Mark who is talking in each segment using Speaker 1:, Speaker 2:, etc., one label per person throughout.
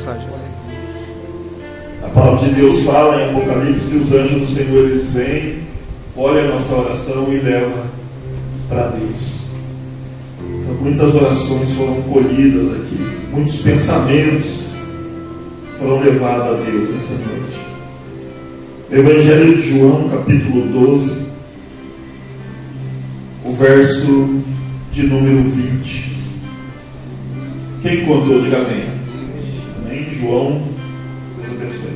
Speaker 1: mensagem.
Speaker 2: A palavra de Deus fala em Apocalipse que os anjos do Senhor, eles vêm, olham a nossa oração e levam para Deus. Então, muitas orações foram colhidas aqui, muitos pensamentos foram levados a Deus essa noite. Evangelho de João, capítulo 12, o verso de número 20. Quem encontrou, diga amém. Amém. João, Deus abençoe.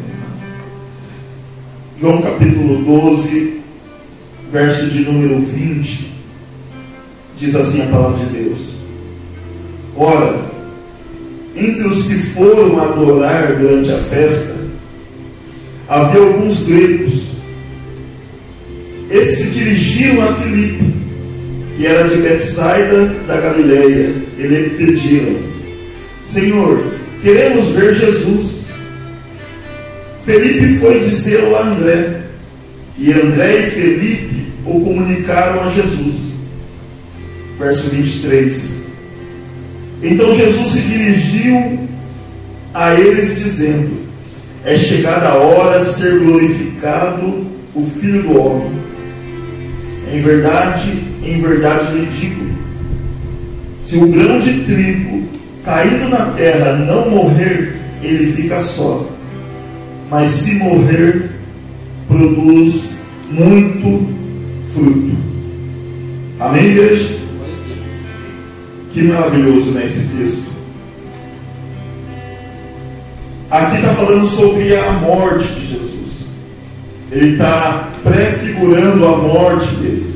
Speaker 2: João capítulo 12, verso de número 20, diz assim a palavra de Deus: ora, entre os que foram adorar durante a festa, havia alguns gregos. Esses se dirigiram a Filipe, que era de Betsaida da Galileia, e lhe pediram: Senhor, queremos ver Jesus. Felipe foi dizê-lo a André, e André e Felipe o comunicaram a Jesus. Verso 23. Então Jesus se dirigiu a eles dizendo: é chegada a hora de ser glorificado o Filho do Homem. Em verdade lhe digo, se o grão de trigo caindo na terra não morrer, ele fica só, mas se morrer, produz muito fruto. Amém, igreja? Que maravilhoso, né, esse texto. Aqui está falando sobre a morte de Jesus. Ele está prefigurando a morte dele.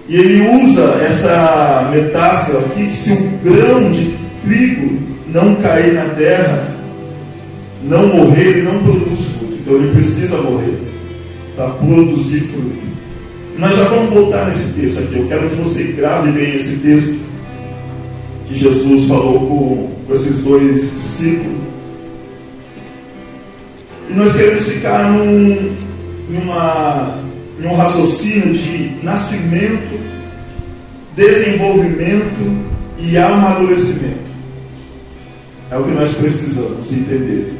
Speaker 2: E ele usa essa metáfora aqui que se o grão de trigo não cair na terra, não morrer, ele não produz fruto. Então ele precisa morrer para produzir fruto. Nós já vamos voltar nesse texto aqui. Eu quero que você grave bem esse texto que Jesus falou com esses dois discípulos. E nós queremos ficar num raciocínio de nascimento, desenvolvimento e amadurecimento. É o que nós precisamos entender.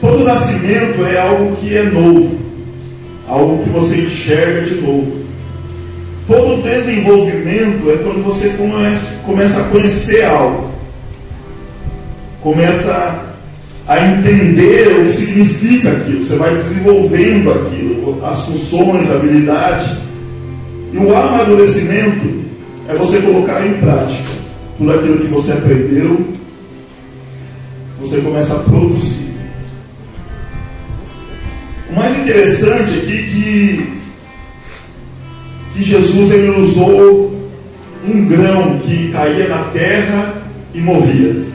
Speaker 2: Todo nascimento é algo que é novo, algo que você enxerga de novo. Todo desenvolvimento é quando você começa a conhecer algo, começa a entender o que significa aquilo. Você vai desenvolvendo aquilo, as funções, a habilidade. E o amadurecimento é você colocar em prática tudo aquilo que você aprendeu. Você começa a produzir. O mais interessante aqui que Jesus ele usou um grão que caía na terra e morria.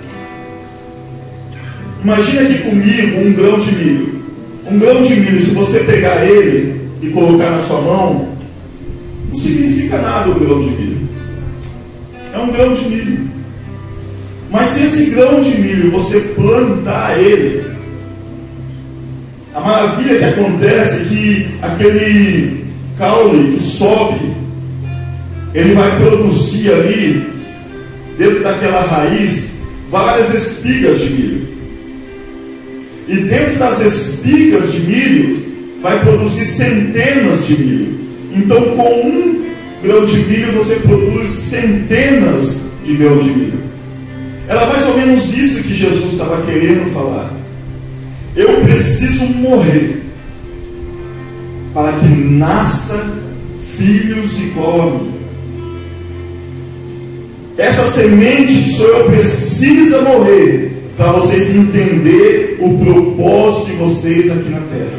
Speaker 2: Imagina aqui comigo um grão de milho. Um grão de milho, se você pegar ele e colocar na sua mão, não significa nada o grão de milho. É um grão de milho. Mas se esse grão de milho você plantar ele, a maravilha que acontece é que aquele caule que sobe, ele vai produzir ali, dentro daquela raiz, várias espigas de milho. E dentro das espigas de milho, vai produzir centenas de milho. Então, com um grão de milho, você produz centenas de grãos de milho. Era mais ou menos isso que Jesus estava querendo falar. Eu preciso morrer para que nasça filhos igual a mim. Essa semente que sou eu precisa morrer para vocês entenderem o propósito de vocês aqui na terra.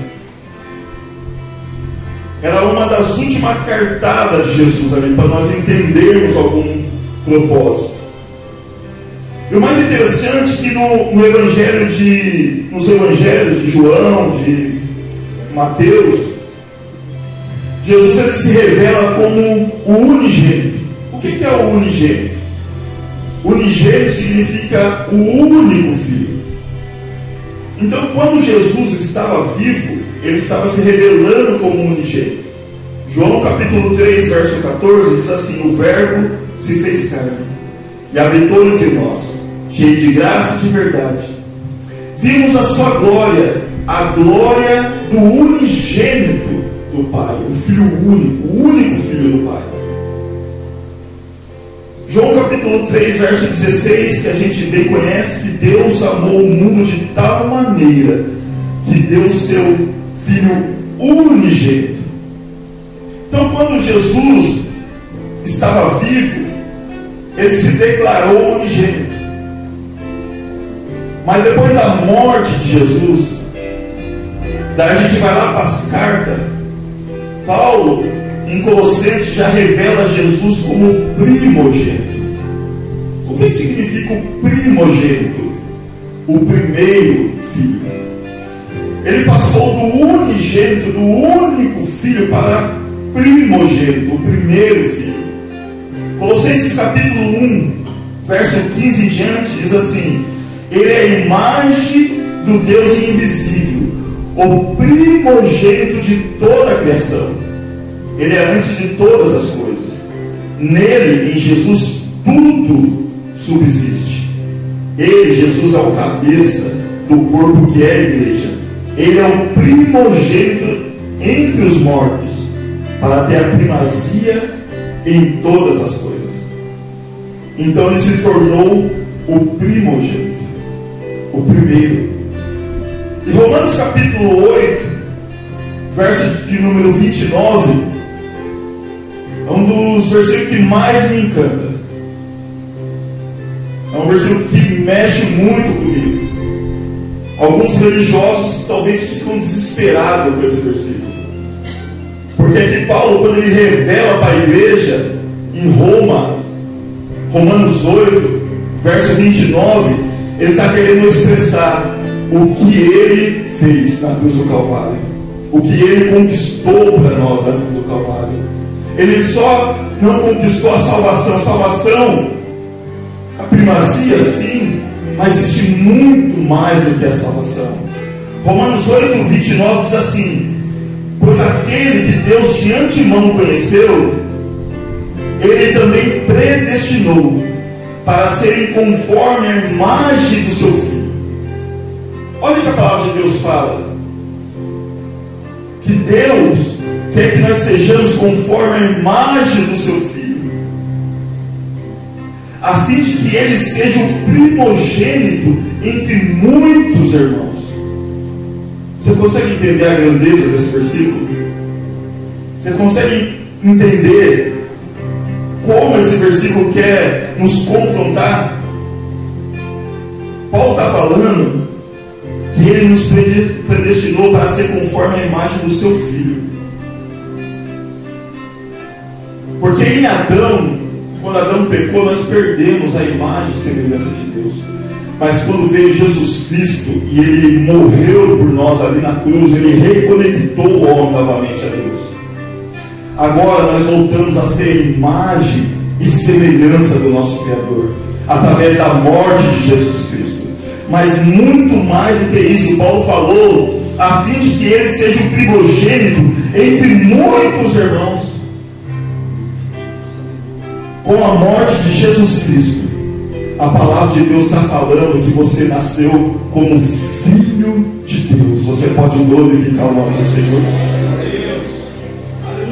Speaker 2: Era uma das últimas cartadas de Jesus ali, para nós entendermos algum propósito. E o mais interessante é que nos evangelhos de João, de Mateus, Jesus ele se revela como o unigênito. O que é o unigênito? Unigênito significa o único filho. Então, quando Jesus estava vivo, ele estava se revelando como unigênito. João capítulo 3, verso 14 diz assim: o verbo se fez carne e habitou entre nós, cheio de graça e de verdade. Vimos a sua glória, a glória do unigênito do Pai, o Filho único, o único Filho do Pai. João capítulo 3, verso 16, que a gente bem conhece, que Deus amou o mundo de tal maneira que deu o seu Filho unigênito. Então, quando Jesus estava vivo, ele se declarou unigênito. Mas depois da morte de Jesus, daí a gente vai lá para as cartas. Paulo, em Colossenses, já revela Jesus como primogênito. O que significa o primogênito? O primeiro filho. Ele passou do unigênito, do único filho, para primogênito, o primeiro filho. Colossenses capítulo 1, verso 15 em diante, diz assim: ele é a imagem do Deus invisível, o primogênito de toda a criação. Ele é antes de todas as coisas. Nele, em Jesus, tudo subsiste. Ele, Jesus, é o cabeça do corpo que é a igreja. Ele é o primogênito entre os mortos, para ter a primazia em todas as coisas. Então ele se tornou o primogênito, o primeiro. E Romanos capítulo 8, verso de número 29, é um dos versículos que mais me encanta. É um versículo que mexe muito comigo. Alguns religiosos talvez ficam desesperados com esse versículo, porque aqui Paulo, quando ele revela para a igreja em Roma, Romanos 8, verso 29, ele está querendo expressar o que ele fez na cruz do Calvário, o que ele conquistou para nós na cruz do Calvário. Ele só não conquistou a salvação, a primazia sim, mas existe muito mais do que a salvação. Romanos 8, 29 diz assim: pois aquele que Deus de antemão conheceu, ele também predestinou para serem conforme a imagem do seu Filho. Olha o que a palavra de Deus fala: que Deus quer que nós sejamos conforme a imagem do seu Filho, a fim de que ele seja o primogênito entre muitos irmãos. Você consegue entender a grandeza desse versículo? Você consegue entender como esse versículo quer nos confrontar? Paulo está falando que ele nos predestinou para ser conforme a imagem do seu Filho. Porque em Adão, quando Adão pecou, nós perdemos a imagem e semelhança de Deus. Mas quando veio Jesus Cristo e ele morreu por nós ali na cruz, ele reconectou o homem novamente a Deus. Agora nós voltamos a ser a imagem e semelhança do nosso Criador, através da morte de Jesus Cristo. Mas muito mais do que isso, Paulo falou, a fim de que ele seja o primogênito entre muitos irmãos. Com a morte de Jesus Cristo, a palavra de Deus está falando que você nasceu como filho de Deus. Você pode glorificar o nome do Senhor.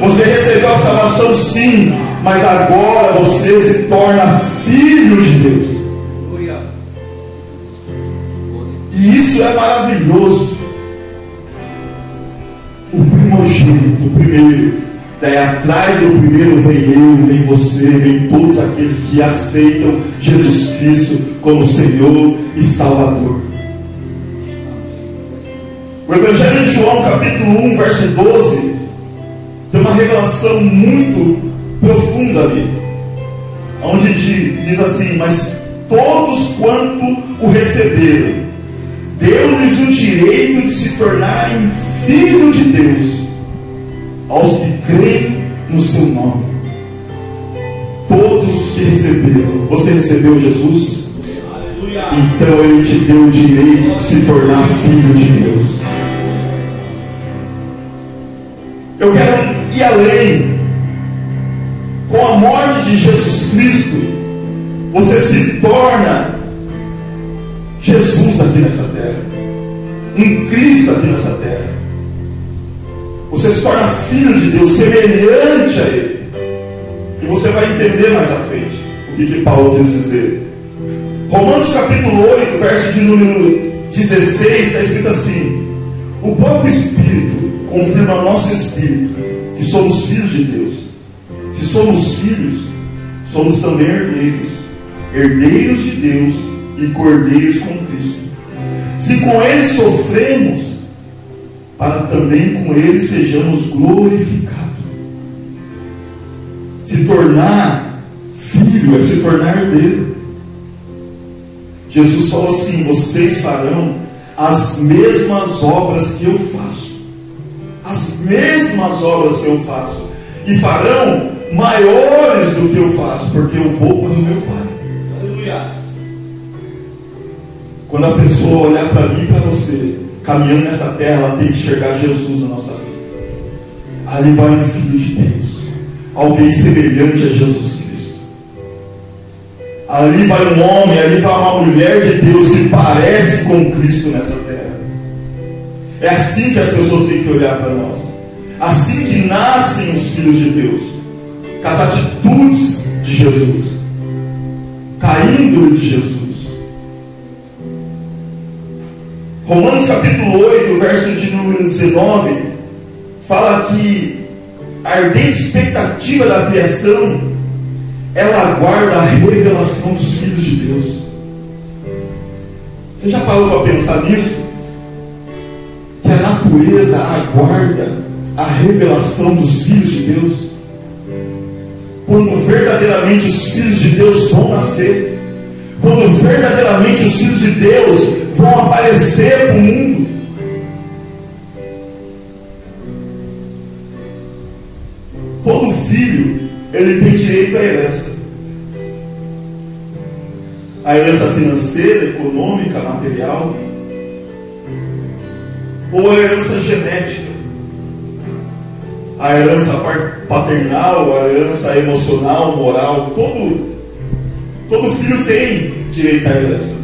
Speaker 2: Você recebeu a salvação sim, mas agora você se torna filho de Deus. E isso é maravilhoso. O primogênito, o primeiro. Daí atrás do primeiro vem eu, vem você, vem todos aqueles que aceitam Jesus Cristo como Senhor e Salvador. O Evangelho de João, capítulo 1, verso 12, tem uma revelação muito profunda ali, onde diz assim: mas todos quanto o receberam, deu-lhes o direito de se tornarem filhos de Deus, aos que creem no seu nome. Todos os que receberam. Você recebeu Jesus? Então ele te deu o direito de se tornar filho de Deus. Eu quero ir além. Com a morte de Jesus Cristo, você se torna Jesus aqui nessa terra, um Cristo aqui nessa terra. Você se torna filho de Deus, semelhante a Ele. E você vai entender mais à frente o que Paulo quis dizer. Romanos capítulo 8, verso de número 16, está escrito assim: o próprio Espírito confirma ao nosso Espírito que somos filhos de Deus. Se somos filhos, somos também herdeiros, herdeiros de Deus e cordeiros com Cristo. Se com Ele sofremos, para também com Ele sejamos glorificados. Se tornar filho é se tornar herdeiro. Jesus falou assim: vocês farão as mesmas obras que eu faço. As mesmas obras que eu faço. E farão maiores do que eu faço, porque eu vou para o meu Pai. Aleluia. Quando a pessoa olhar para mim e para você, caminhando nessa terra, ela tem que enxergar Jesus na nossa vida. Ali vai um filho de Deus, alguém semelhante a Jesus Cristo. Ali vai um homem, ali vai uma mulher de Deus que parece com Cristo nessa terra. É assim que as pessoas têm que olhar para nós. Assim que nascem os filhos de Deus, com as atitudes de Jesus, caindo de Jesus. Romanos capítulo 8, verso de número 19, fala que a ardente expectativa da criação, ela aguarda a revelação dos filhos de Deus. Você já parou para pensar nisso? Que a natureza aguarda a revelação dos filhos de Deus. Quando verdadeiramente os filhos de Deus vão nascer, quando verdadeiramente os filhos de Deus vão aparecer para o mundo. Todo filho, ele tem direito à herança. A herança financeira, econômica, material, ou a herança genética, a herança paternal, a herança emocional, moral. Todo filho tem direito à herança.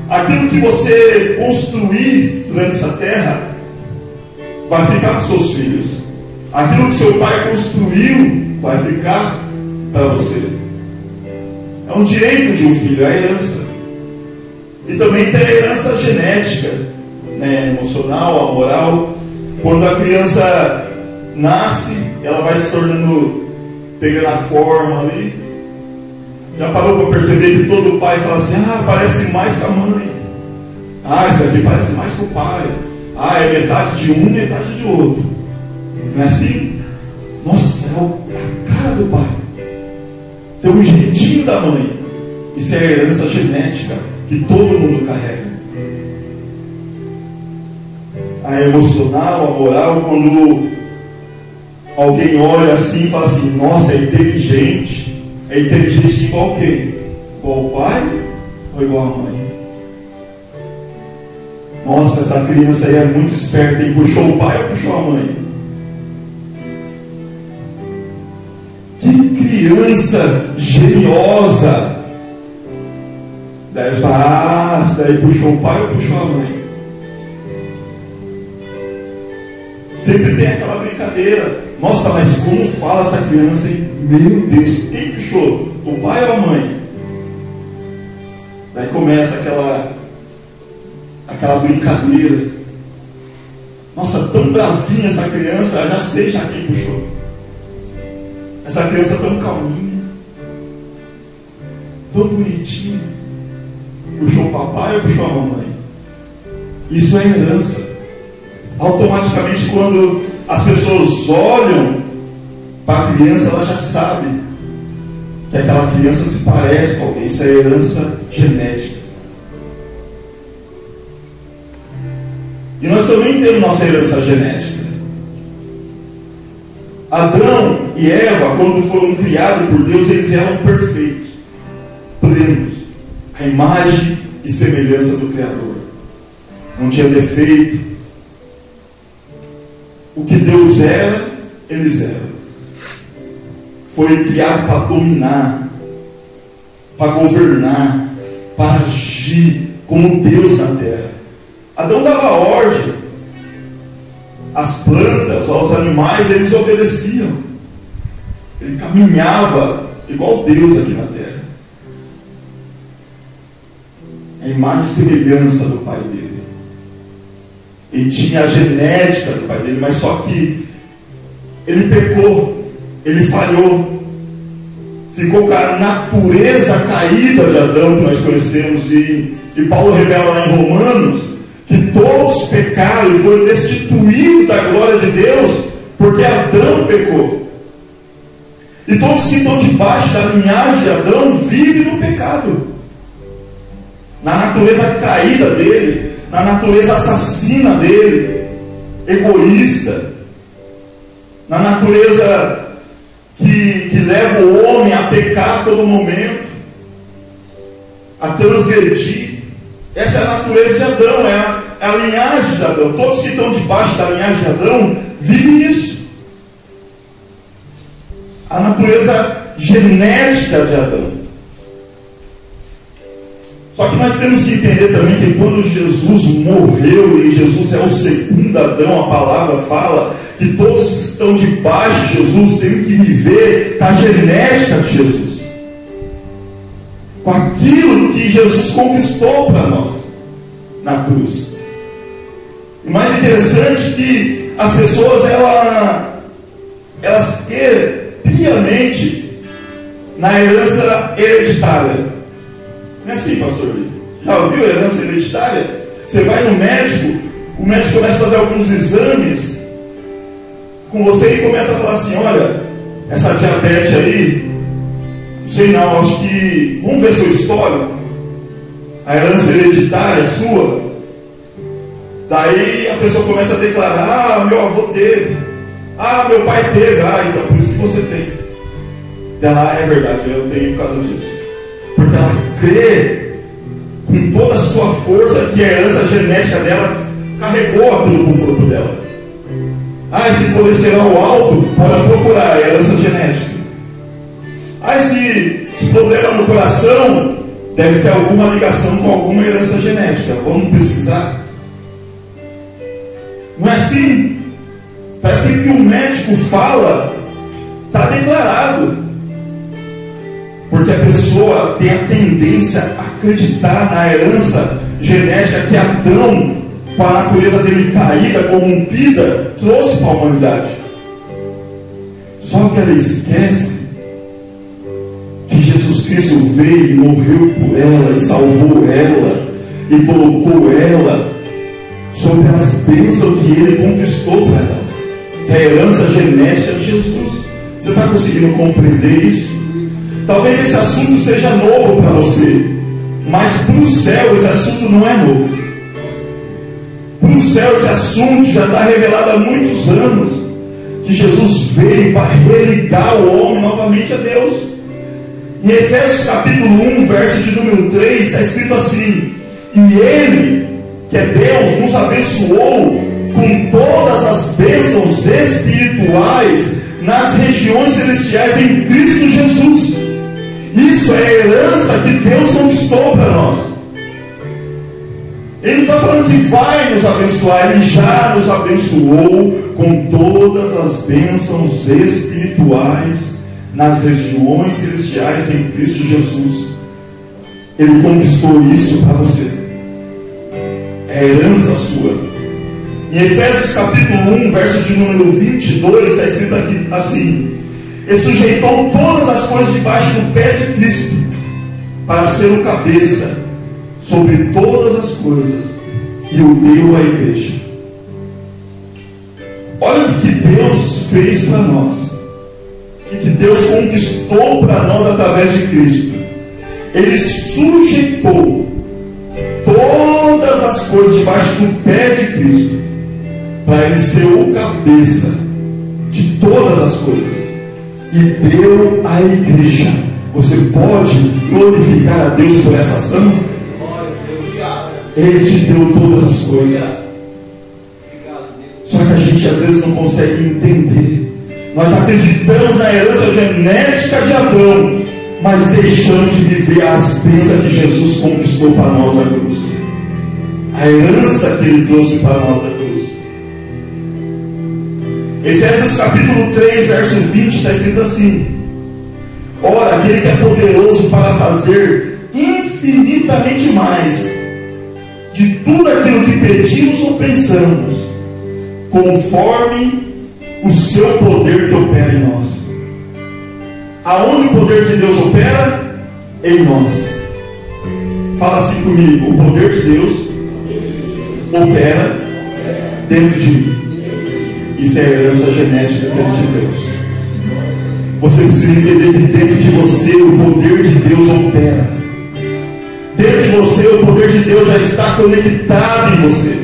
Speaker 2: Aquilo que você construir durante essa terra vai ficar para os seus filhos. Aquilo que seu pai construiu vai ficar para você. É um direito de um filho, a herança. E também tem a herança genética, né, emocional, a moral. Quando a criança nasce, ela vai se tornando, pegando a forma ali. Já parou para perceber que todo pai fala assim: ah, parece mais com a mãe. Ah, esse aqui parece mais com o pai. Ah, é metade de um, metade de outro. Não é assim? Nossa, é a cara do pai. Tem um jeitinho da mãe. Isso é a herança genética que todo mundo carrega. A emocional, a moral, quando alguém olha assim e fala assim: nossa, é inteligente. É inteligente igual quem? Igual o pai ou igual a mãe? Nossa, essa criança aí é muito esperta. E puxou o pai ou puxou a mãe? Que criança geniosa! Daí daí puxou o pai ou puxou a mãe? Sempre tem aquela brincadeira. Nossa, mas como fala essa criança, hein? Meu Deus, quem puxou? O pai ou a mãe? Daí começa aquela brincadeira. Nossa, tão bravinha essa criança, já sei já quem puxou. Essa criança tão calminha, tão bonitinha. Puxou o papai ou puxou a mamãe? Isso é herança. Automaticamente, quando as pessoas olham para a criança, ela já sabe que aquela criança se parece com alguém. Isso é herança genética. E nós também temos nossa herança genética. Adão e Eva, quando foram criados por Deus, eles eram perfeitos, plenos, a imagem e semelhança do Criador. Não tinha defeito. O que Deus era, eles eram. Foi criado para dominar, para governar, para agir como Deus na terra. Adão dava ordem às plantas, aos animais, eles obedeciam. Ele caminhava igual Deus aqui na terra. A imagem e semelhança do pai dele. Ele tinha a genética do pai dele, mas só que ele pecou, ele falhou. Ficou com a natureza caída de Adão que nós conhecemos. E Paulo revela lá em Romanos que todos pecaram e foram destituídos da glória de Deus porque Adão pecou. E todos que estão debaixo da linhagem de Adão vivem no pecado, na natureza caída dele, na natureza assassina dele, egoísta, na natureza que leva o homem a pecar a todo momento, a transgredir. Essa é a natureza de Adão, é a linhagem de Adão. Todos que estão debaixo da linhagem de Adão vivem isso. A natureza genética de Adão. Só que nós temos que entender também que quando Jesus morreu, e Jesus é o segundo Adão, a palavra fala que todos que estão debaixo de Jesus têm que viver a genética de Jesus, com aquilo que Jesus conquistou para nós na cruz. E mais interessante que as pessoas elas querem piamente na herança hereditária. Não é assim, pastor? Já ouviu a herança hereditária? Você vai no médico, o médico começa a fazer alguns exames com você e começa a falar assim: olha, essa diabetes aí, não sei não, acho que vamos ver seu histórico, a herança hereditária é sua. Daí a pessoa começa a declarar: ah, meu avô teve, ah, meu pai teve, ah, então por isso que você tem. Ela, é verdade, eu tenho por causa disso. Porque ela crê com toda a sua força que a herança genética dela carregou aquilo com o corpo dela. Ah, esse colesterol alto, pode procurar a herança genética. Ah, esse problema no coração deve ter alguma ligação com alguma herança genética. Vamos pesquisar. Não é assim? Parece que o que o médico fala está declarado. Porque a pessoa tem a tendência a acreditar na herança genética que Adão, com a natureza dele caída, corrompida, trouxe para a humanidade. Só que ela esquece que Jesus Cristo veio e morreu por ela, e salvou ela, e colocou ela sobre as bênçãos que ele conquistou para ela, que é a herança genética de Jesus. Você está conseguindo compreender isso? Talvez esse assunto seja novo para você, mas para o céu esse assunto não é novo. Para o céu esse assunto já está revelado há muitos anos, que Jesus veio para religar o homem novamente a Deus. Em Efésios capítulo 1, verso de número 3, está escrito assim: e Ele, que é Deus, nos abençoou com todas as bênçãos espirituais nas regiões celestiais em Cristo Jesus. Isso é a herança que Deus conquistou para nós. Ele não está falando que vai nos abençoar, Ele já nos abençoou com todas as bênçãos espirituais nas regiões celestiais em Cristo Jesus. Ele conquistou isso para você. É herança sua. Em Efésios capítulo 1, verso de número 22, está escrito aqui assim: e sujeitou todas as coisas debaixo do pé de Cristo, para ser o cabeça sobre todas as coisas, e o deu à igreja. Olha o que Deus fez para nós, o que Deus conquistou para nós através de Cristo. Ele sujeitou todas as coisas debaixo do pé de Cristo, para Ele ser o cabeça de todas as coisas, e deu à igreja. Você pode glorificar a Deus por essa ação? Ele te deu todas as coisas. Só que a gente às vezes não consegue entender. Nós acreditamos na herança genética de Adão, mas deixamos de viver as bênçãos que Jesus conquistou para nós na cruz. a herança que Ele trouxe para nós da cruz. Efésios capítulo 3, verso 20, está escrito assim: ora, aquele que é poderoso para fazer infinitamente mais de tudo aquilo que pedimos ou pensamos, conforme o seu poder que opera em nós. Aonde o poder de Deus opera? Em nós. Fala assim comigo: o poder de Deus opera dentro de mim. Isso é a herança genética dentro de Deus. Você precisa entender que dentro de você o poder de Deus opera. Dentro de você o poder de Deus já está conectado em você.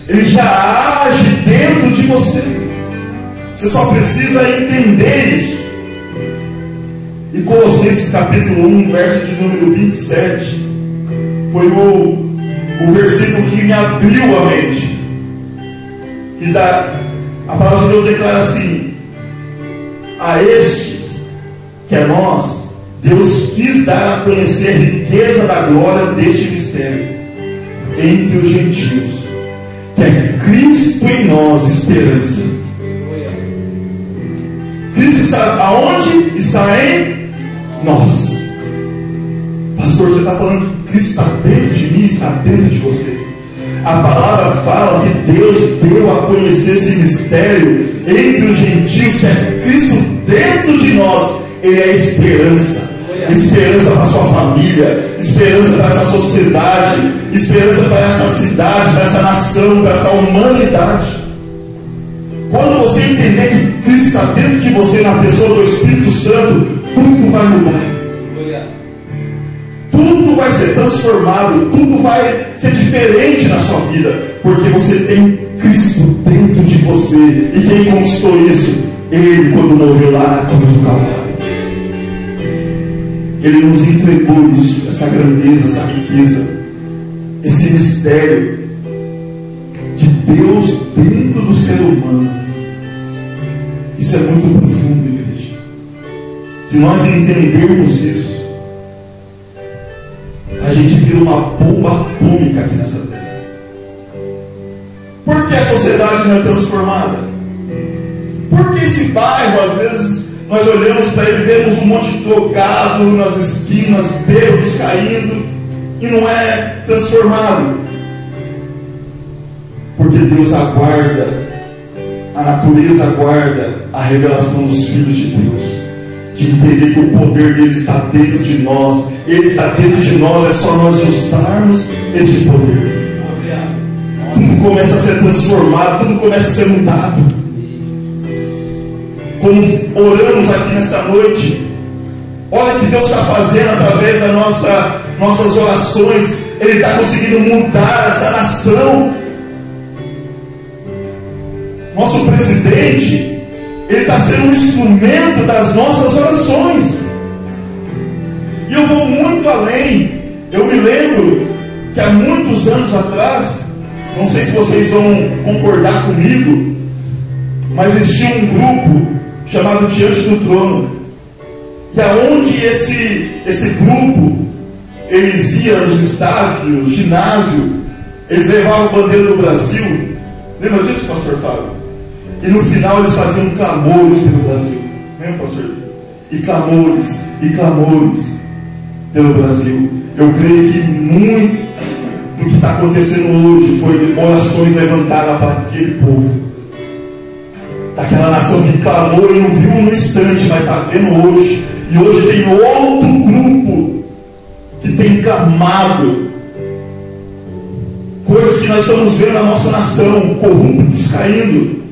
Speaker 2: Ele já age dentro de você. Você só precisa entender isso. E Colossenses capítulo 1, verso de número 27, foi o versículo que me abriu a mente. A palavra de Deus declara assim: a estes, que é nós, Deus quis dar a conhecer a riqueza da glória deste mistério entre os gentios, que é Cristo em nós, esperança. Cristo está aonde? Está em nós. Pastor, você está falando que Cristo está dentro de mim, está dentro de você. A palavra fala que Deus deu a conhecer esse mistério entre os gentios, que é Cristo dentro de nós. Ele é esperança. Esperança para a sua família, esperança para essa sociedade, esperança para essa cidade, para essa nação, para essa humanidade. Quando você entender que Cristo está dentro de você, na pessoa do Espírito Santo, tudo vai mudar. Tudo vai ser transformado, tudo vai ser diferente na sua vida, porque você tem Cristo dentro de você. E quem conquistou isso? Ele, quando morreu lá na cruz do Calvário. Ele nos entregou isso, essa grandeza, essa riqueza, esse mistério de Deus dentro do ser humano. Isso é muito profundo, igreja. Se nós entendermos isso, a gente vira uma bomba atômica aqui nessa terra. Por que a sociedade não é transformada? Por que esse bairro, às vezes, nós olhamos para ele e vemos um monte de drogado nas esquinas, bêbados caindo, e não é transformado? Porque Deus aguarda, a natureza aguarda a revelação dos filhos de Deus, de entender que o poder dele está dentro de nós. Ele está dentro de nós, é só nós usarmos esse poder. Tudo começa a ser transformado, tudo começa a ser mudado. Como oramos aqui nesta noite, olha o que Deus está fazendo através das nossas orações. Ele está conseguindo mudar essa nação. Nosso presidente, ele está sendo um instrumento das nossas orações. E eu vou muito além. Eu me lembro que há muitos anos atrás, não sei se vocês vão concordar comigo, mas existia um grupo chamado Diante do Trono. E aonde esse grupo, eles iam nos estádios, ginásio, eles levavam a bandeira do Brasil. Lembra disso, pastor Fábio? E no final eles faziam clamores pelo Brasil. Lembra, pastor? E clamores pelo Brasil. Eu creio que muito do que está acontecendo hoje foi orações levantadas para aquele povo, daquela nação que clamou e não viu no instante, mas está vendo hoje. E hoje tem outro grupo que tem clamado coisas que nós estamos vendo na nossa nação, corruptos caindo,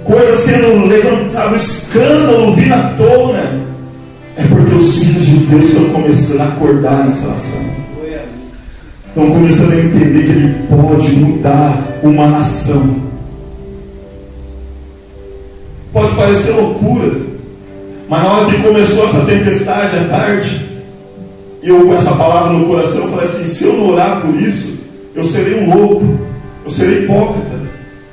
Speaker 2: coisas sendo levantadas, escândalo vindo à tona. É porque os filhos de Deus estão começando a acordar nessa nação, estão começando a entender que Ele pode mudar uma nação. Pode parecer loucura, mas na hora que começou essa tempestade à tarde, eu com essa palavra no coração, eu falei assim: se eu não orar por isso, eu serei um louco, eu serei hipócrita.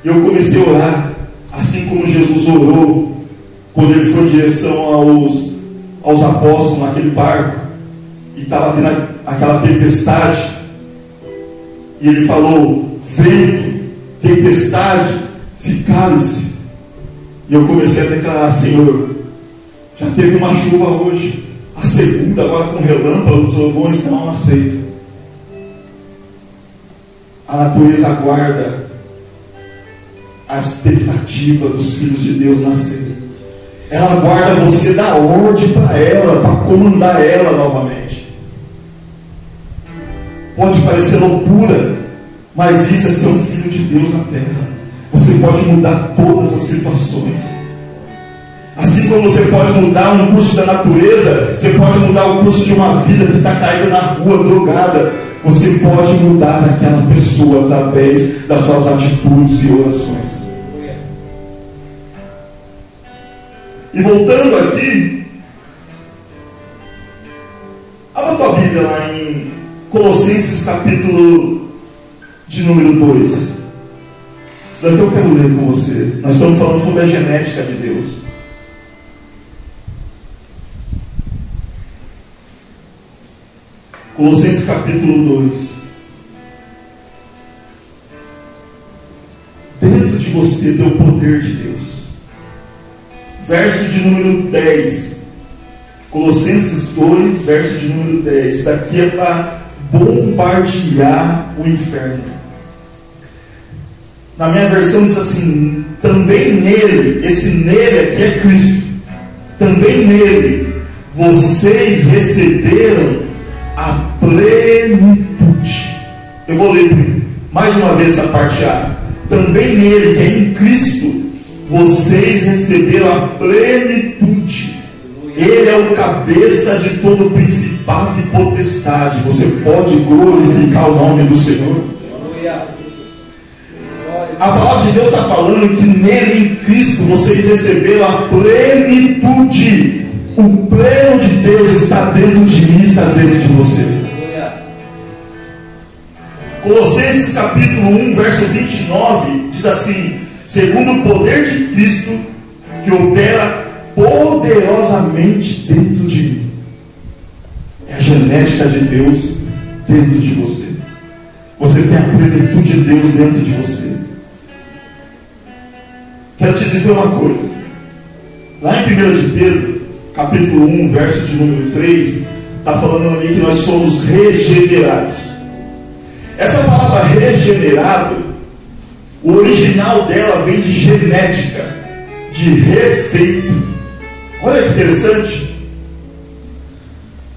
Speaker 2: E eu comecei a orar, assim como Jesus orou, quando Ele foi em direção aos apóstolos naquele barco, e estava tendo aquela tempestade. E ele falou: vento, tempestade, se cale-se. E eu comecei a declarar: Senhor, já teve uma chuva hoje, a segunda agora com relâmpagos, trovões, não aceito. A natureza aguarda a expectativa dos filhos de Deus nascerem. Ela aguarda você dar ordem para ela, para comandar ela novamente. Pode parecer loucura, mas isso é ser um filho de Deus na terra. Você pode mudar todas as situações. Assim como você pode mudar um curso da natureza, você pode mudar o curso de uma vida que está caída na rua, drogada. Você pode mudar aquela pessoa através das suas atitudes e orações. E voltando aqui, abra tua Bíblia lá em Colossenses capítulo de número 2. Isso daqui eu quero ler com você. Nós estamos falando sobre a genética de Deus. Colossenses capítulo 2. Dentro de você tem o poder de Deus. Verso de número 10. Colossenses 2, verso de número 10. Isso daqui é para bombardear o inferno. Na minha versão diz assim: também nele, esse nele aqui é Cristo, também nele vocês receberam a plenitude. Eu vou ler mais uma vez essa parte A. Também nele, que é em Cristo, vocês receberam a plenitude. Ele é o cabeça de todo principado e potestade. Você pode glorificar o nome do Senhor. A palavra de Deus está falando que nele, em Cristo, vocês receberam a plenitude. O pleno de Deus está dentro de mim, está dentro de você. Colossenses capítulo 1, verso 29 diz assim: segundo o poder de Cristo que opera poderosamente dentro de mim. É a genética de Deus dentro de você. Você tem a plenitude de Deus dentro de você. Quero te dizer uma coisa. Lá em 1 de Pedro, capítulo 1, verso de número 3, está falando ali que nós somos regenerados. Essa palavra regenerado, o original dela vem de genética, de refeito. Olha que interessante.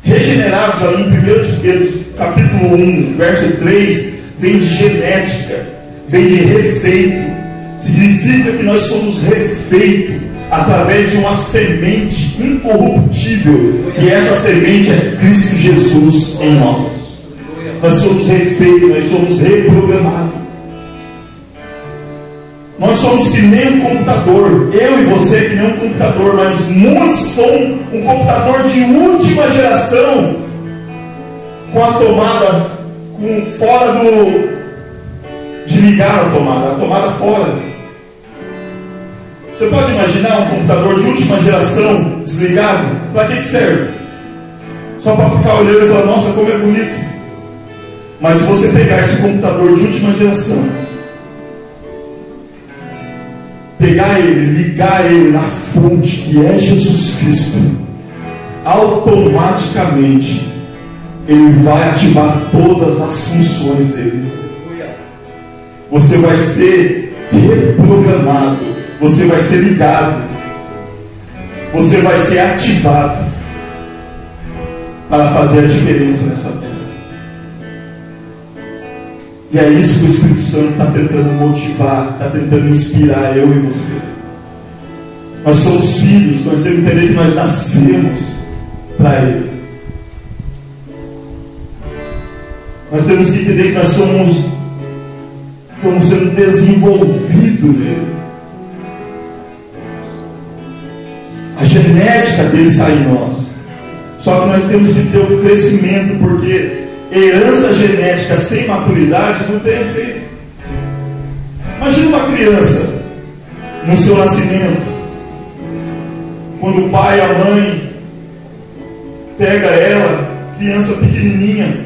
Speaker 2: Regenerados ali em 1 de Pedro, capítulo 1, verso 3, vem de genética, vem de refeito. Significa que nós somos refeitos através de uma semente incorruptível, e essa semente é Cristo Jesus em nós. Nós somos refeitos, nós somos reprogramados. Nós somos que nem um computador. Eu e você que nem um computador, mas muitos são um computador de última geração, com a tomada fora de ligar a tomada fora. Você pode imaginar um computador de última geração desligado? Para que serve? Só para ficar olhando e falar: nossa, como é bonito. Mas se você pegar esse computador de última geração, pegar ele, ligar ele na fonte que é Jesus Cristo, automaticamente ele vai ativar todas as funções dele. Você vai ser reprogramado, você vai ser ligado, você vai ser ativado para fazer a diferença nessa terra. E é isso que o Espírito Santo está tentando motivar, está tentando inspirar eu e você. Nós somos filhos, nós temos que entender que nós nascemos para Ele. Nós temos que entender que nós estamos sendo desenvolvidos nele. A genética dele está em nós. Só que nós temos que ter um crescimento, porque herança genética sem maturidade não tem efeito. Imagina uma criança no seu nascimento, quando o pai e a mãe pega ela, criança pequenininha,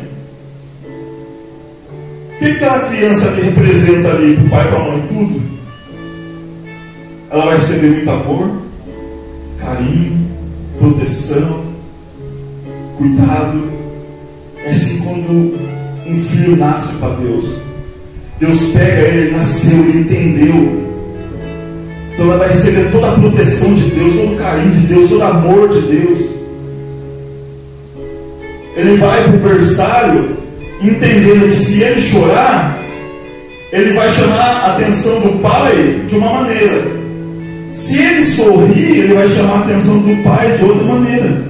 Speaker 2: O que aquela criança que representa ali para o pai e para a mãe? Tudo. Ela vai receber muito amor, carinho, proteção, cuidado. É assim quando um filho nasce para Deus. Deus pega ele nasceu, ele entendeu. Então ela vai receber toda a proteção de Deus, todo o carinho de Deus, todo o amor de Deus. Ele vai para o berçário entendendo que se ele chorar, ele vai chamar a atenção do pai de uma maneira. Se ele sorrir, ele vai chamar a atenção do pai de outra maneira.